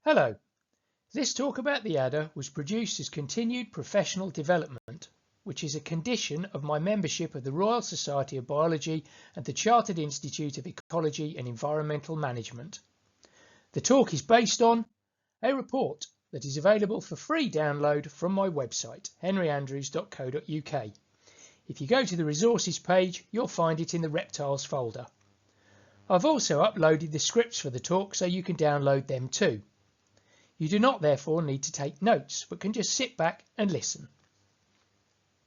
Hello. This talk about the adder was produced as continued professional development, which is a condition of my membership of the Royal Society of Biology and the Chartered Institute of Ecology and Environmental Management. The talk is based on a report that is available for free download from my website, henryandrews.co.uk. If you go to the resources page, you'll find it in the reptiles folder. I've also uploaded the scripts for the talk so you can download them too. You do not therefore need to take notes, but can just sit back and listen.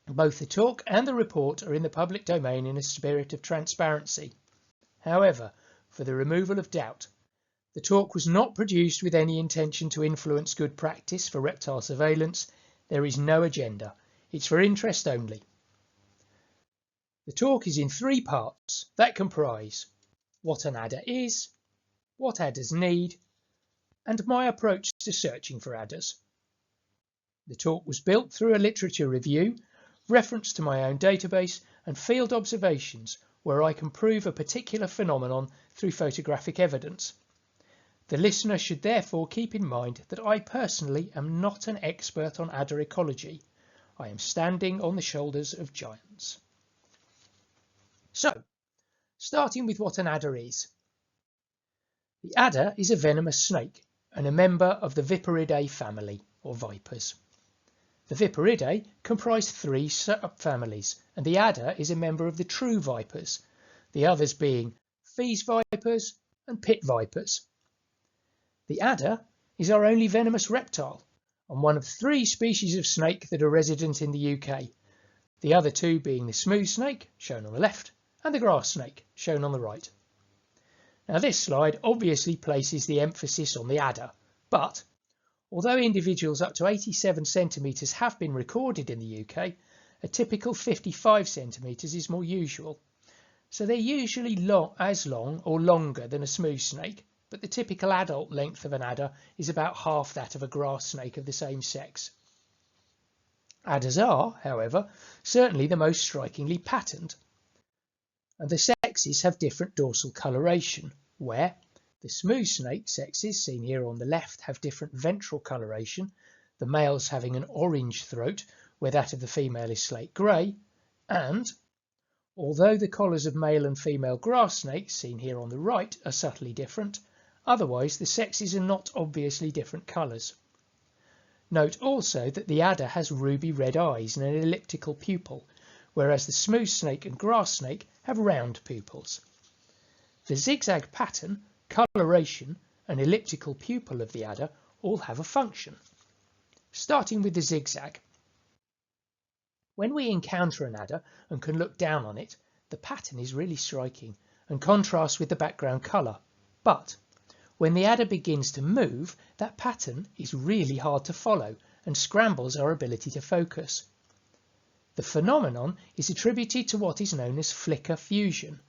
Both the talk and the report are in the public domain in a spirit of transparency. However, for the removal of doubt, the talk was not produced with any intention to influence good practice for reptile surveillance. There is no agenda. It's for interest only. The talk is in 3 parts that comprise what an adder is, what adders need, and my approach to searching for adders. The talk was built through a literature review, reference to my own database, and field observations where I can prove a particular phenomenon through photographic evidence. The listener should therefore keep in mind that I personally am not an expert on adder ecology. I am standing on the shoulders of giants. So, starting with what an adder is. The adder is a venomous snake and a member of the Viperidae family, or vipers. The Viperidae comprise 3 subfamilies, and the adder is a member of the true vipers, the others being Fees vipers and pit vipers. The adder is our only venomous reptile, and one of 3 species of snake that are resident in the UK, the other 2 being the smooth snake, shown on the left, and the grass snake, shown on the right. Now this slide obviously places the emphasis on the adder, but although individuals up to 87 centimetres have been recorded in the UK, a typical 55 centimetres is more usual. So they're usually as long or longer than a smooth snake, but the typical adult length of an adder is about half that of a grass snake of the same sex. Adders are, however, certainly the most strikingly patterned, and the sexes have different dorsal coloration, where the smooth snake sexes, seen here on the left, have different ventral coloration, the males having an orange throat, where that of the female is slate grey, and although the collars of male and female grass snakes, seen here on the right, are subtly different, otherwise the sexes are not obviously different colours. Note also that the adder has ruby red eyes and an elliptical pupil, whereas the smooth snake and grass snake have round pupils. The zigzag pattern, coloration and elliptical pupil of the adder all have a function. Starting with the zigzag. When we encounter an adder and can look down on it, the pattern is really striking and contrasts with the background colour. But when the adder begins to move, that pattern is really hard to follow and scrambles our ability to focus. The phenomenon is attributed to what is known as flicker fusion.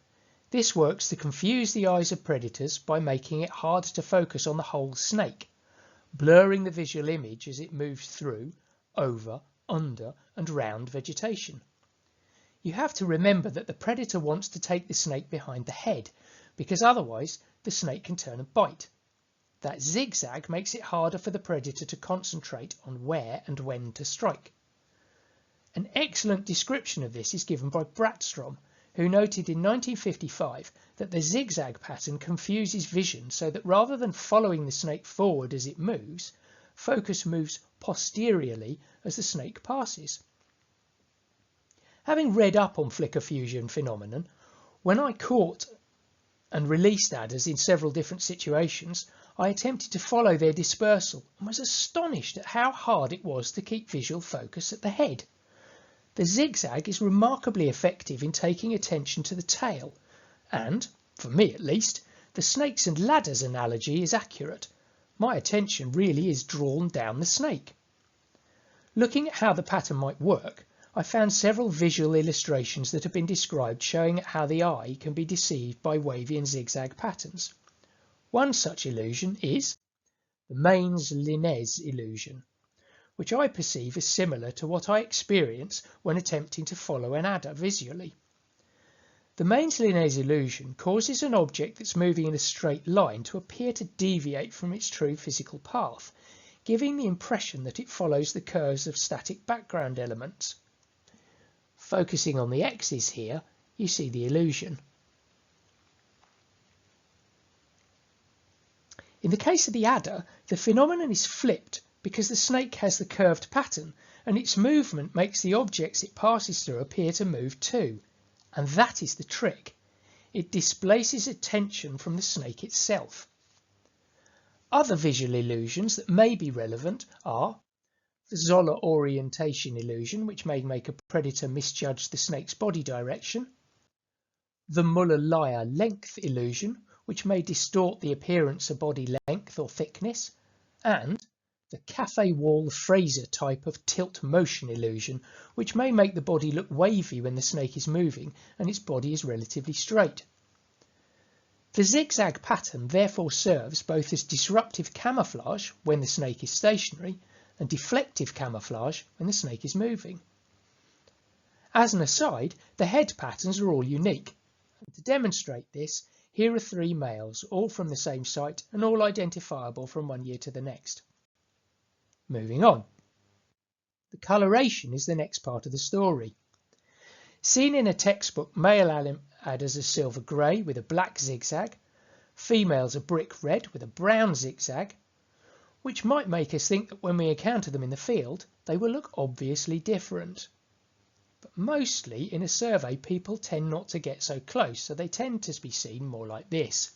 This works to confuse the eyes of predators by making it hard to focus on the whole snake, blurring the visual image as it moves through, over, under and round vegetation. You have to remember that the predator wants to take the snake behind the head, because otherwise the snake can turn and bite. That zigzag makes it harder for the predator to concentrate on where and when to strike. An excellent description of this is given by Bratstrom, who noted in 1955 that the zigzag pattern confuses vision so that rather than following the snake forward as it moves, focus moves posteriorly as the snake passes. Having read up on flicker fusion phenomenon, when I caught and released adders in several different situations, I attempted to follow their dispersal and was astonished at how hard it was to keep visual focus at the head. The zigzag is remarkably effective in taking attention to the tail, and, for me at least, the snakes and ladders analogy is accurate. My attention really is drawn down the snake. Looking at how the pattern might work, I found several visual illustrations that have been described showing how the eye can be deceived by wavy and zigzag patterns. One such illusion is the Mains-Linez illusion, which I perceive as similar to what I experience when attempting to follow an adder visually. The Mains-Linnaeus illusion causes an object that's moving in a straight line to appear to deviate from its true physical path, giving the impression that it follows the curves of static background elements. Focusing on the x's here, you see the illusion. In the case of the adder, the phenomenon is flipped because the snake has the curved pattern, and its movement makes the objects it passes through appear to move too. And that is the trick. It displaces attention from the snake itself. Other visual illusions that may be relevant are the Zoller orientation illusion, which may make a predator misjudge the snake's body direction, the Muller-Lyer length illusion, which may distort the appearance of body length or thickness, and the Cafe-Wall-Fraser type of tilt motion illusion, which may make the body look wavy when the snake is moving and its body is relatively straight. The zigzag pattern therefore serves both as disruptive camouflage when the snake is stationary and deflective camouflage when the snake is moving. As an aside, the head patterns are all unique. And to demonstrate this, here are 3 males, all from the same site and all identifiable from one year to the next. Moving on. The coloration is the next part of the story. Seen in a textbook, male adders are silver grey with a black zigzag, females are brick red with a brown zigzag, which might make us think that when we encounter them in the field, they will look obviously different. But mostly in a survey, people tend not to get so close, so they tend to be seen more like this.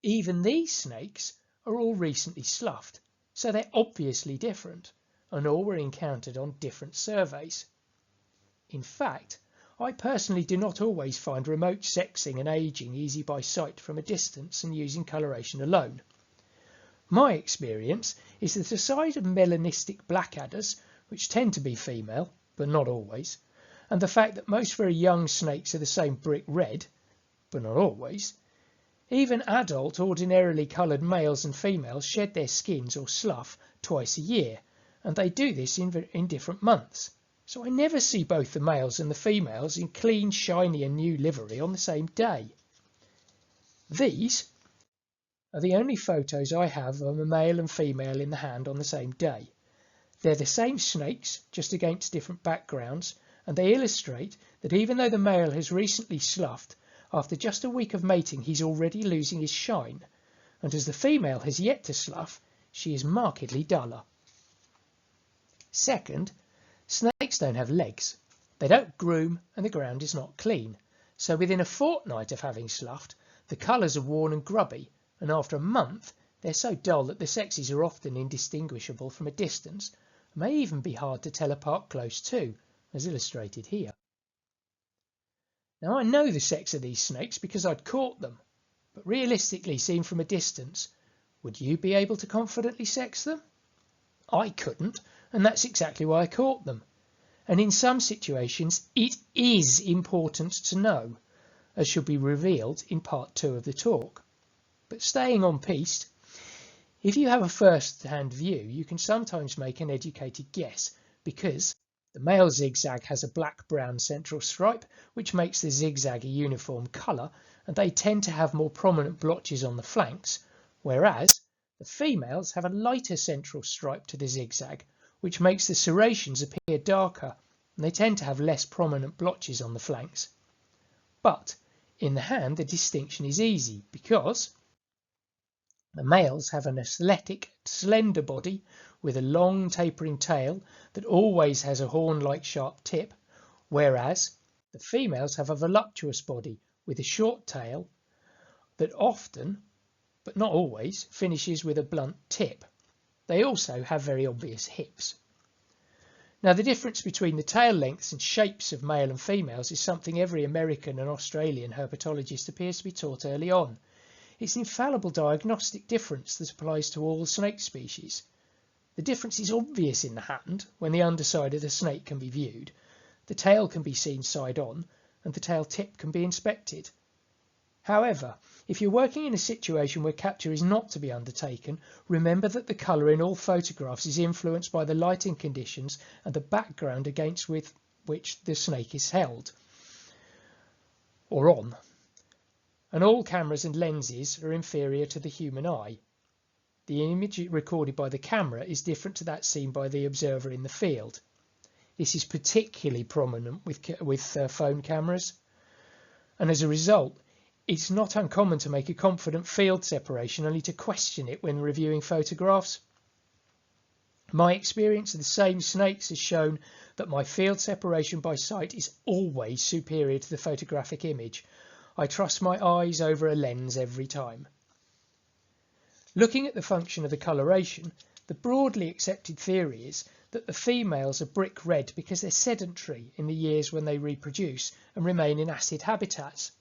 Even these snakes are all recently sloughed, so they're obviously different, and all were encountered on different surveys. In fact, I personally do not always find remote sexing and aging easy by sight from a distance and using coloration alone. My experience is that aside of melanistic blackadders, which tend to be female, but not always, and the fact that most very young snakes are the same brick red, but not always, even adult ordinarily coloured males and females shed their skins or slough twice a year, and they do this in different months. So I never see both the males and the females in clean, shiny and new livery on the same day. These are the only photos I have of a male and female in the hand on the same day. They're the same snakes, just against different backgrounds, and they illustrate that even though the male has recently sloughed, after just a week of mating he's already losing his shine, and as the female has yet to slough, she is markedly duller. Second, snakes don't have legs. They don't groom and the ground is not clean, so within a fortnight of having sloughed, the colours are worn and grubby, and after a month they're so dull that the sexes are often indistinguishable from a distance, and may even be hard to tell apart close to, as illustrated here. Now I know the sex of these snakes because I'd caught them, but realistically seen from a distance, would you be able to confidently sex them? I couldn't, and that's exactly why I caught them. And in some situations it is important to know, as should be revealed in part 2 of the talk. But staying on piste, if you have a first-hand view, you can sometimes make an educated guess, because the male zigzag has a black-brown central stripe, which makes the zigzag a uniform colour, and they tend to have more prominent blotches on the flanks, whereas the females have a lighter central stripe to the zigzag, which makes the serrations appear darker, and they tend to have less prominent blotches on the flanks. But in the hand the distinction is easy, because the males have an athletic, slender body with a long tapering tail that always has a horn-like sharp tip, whereas the females have a voluptuous body with a short tail that often, but not always, finishes with a blunt tip. They also have very obvious hips. Now the difference between the tail lengths and shapes of male and females is something every American and Australian herpetologist appears to be taught early on. It's an infallible diagnostic difference that applies to all snake species. The difference is obvious in the hand when the underside of the snake can be viewed, the tail can be seen side on, and the tail tip can be inspected. However, if you're working in a situation where capture is not to be undertaken, remember that the colour in all photographs is influenced by the lighting conditions and the background against which the snake is held. or on, and all cameras and lenses are inferior to the human eye. The image recorded by the camera is different to that seen by the observer in the field. This is particularly prominent with phone cameras, and as a result it's not uncommon to make a confident field separation only to question it when reviewing photographs. My experience of the same snakes has shown that my field separation by sight is always superior to the photographic image. I trust my eyes over a lens every time. Looking at the function of the coloration, the broadly accepted theory is that the females are brick red because they're sedentary in the years when they reproduce and remain in acid habitats.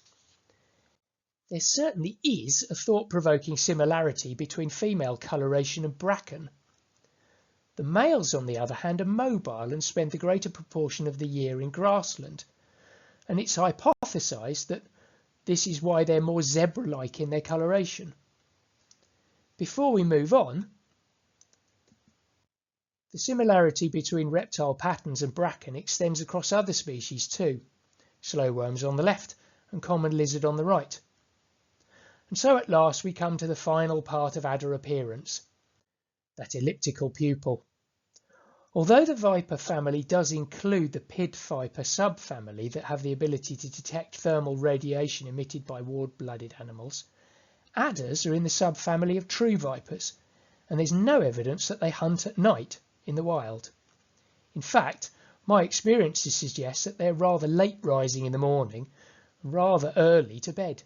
There certainly is a thought-provoking similarity between female coloration and bracken. The males, on the other hand, are mobile and spend the greater proportion of the year in grassland, and it's hypothesized that this is why they're more zebra-like in their coloration. Before we move on, the similarity between reptile patterns and bracken extends across other species too, slowworms on the left and common lizard on the right. And so at last we come to the final part of adder appearance, that elliptical pupil. Although the viper family does include the pid viper subfamily that have the ability to detect thermal radiation emitted by warm-blooded animals, adders are in the subfamily of true vipers, and there's no evidence that they hunt at night in the wild. In fact, my experiences suggest that they're rather late rising in the morning and rather early to bed.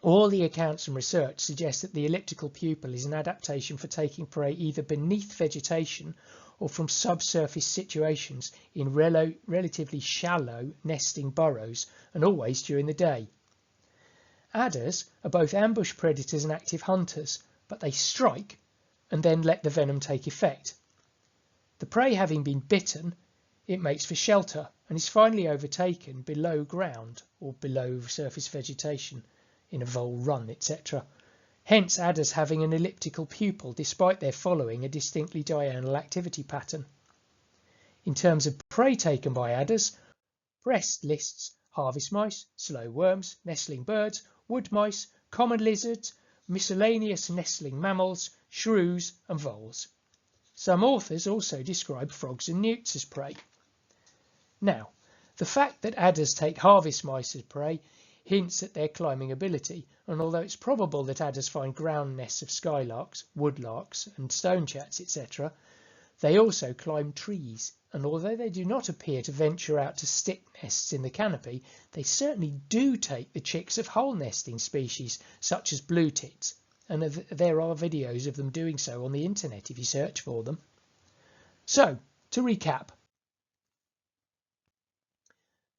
All the accounts and research suggest that the elliptical pupil is an adaptation for taking prey either beneath vegetation or from subsurface situations in relatively shallow nesting burrows, and always during the day. Adders are both ambush predators and active hunters, but they strike and then let the venom take effect. The prey having been bitten, it makes for shelter and is finally overtaken below ground or below surface vegetation, in a vole run, etc. Hence adders having an elliptical pupil despite their following a distinctly diurnal activity pattern. In terms of prey taken by adders, Breast lists harvest mice, slow worms, nestling birds, wood mice, common lizards, miscellaneous nestling mammals, shrews and voles. Some authors also describe frogs and newts as prey. Now, the fact that adders take harvest mice as prey hints at their climbing ability, and although it's probable that adders find ground nests of skylarks, woodlarks and stonechats, etc., they also climb trees, and although they do not appear to venture out to stick nests in the canopy, they certainly do take the chicks of hole nesting species such as blue tits, and there are videos of them doing so on the internet if you search for them. So, to recap,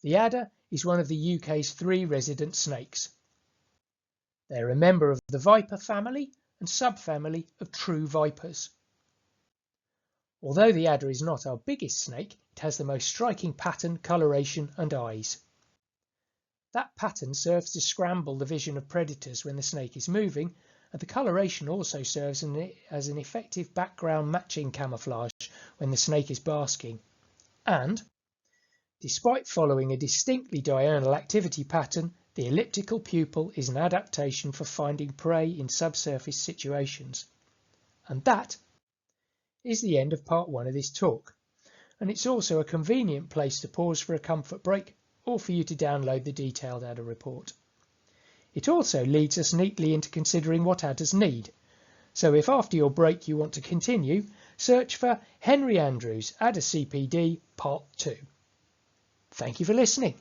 the adder is one of the UK's 3 resident snakes. They are a member of the viper family and subfamily of true vipers. Although the adder is not our biggest snake, it has the most striking pattern, coloration and eyes. That pattern serves to scramble the vision of predators when the snake is moving, and the coloration also serves as an effective background matching camouflage when the snake is basking. And despite following a distinctly diurnal activity pattern, the elliptical pupil is an adaptation for finding prey in subsurface situations. And that is the end of part 1 of this talk. And it's also a convenient place to pause for a comfort break or for you to download the detailed adder report. It also leads us neatly into considering what adders need. So if after your break you want to continue, search for Henry Andrews Adder CPD Part 2. Thank you for listening.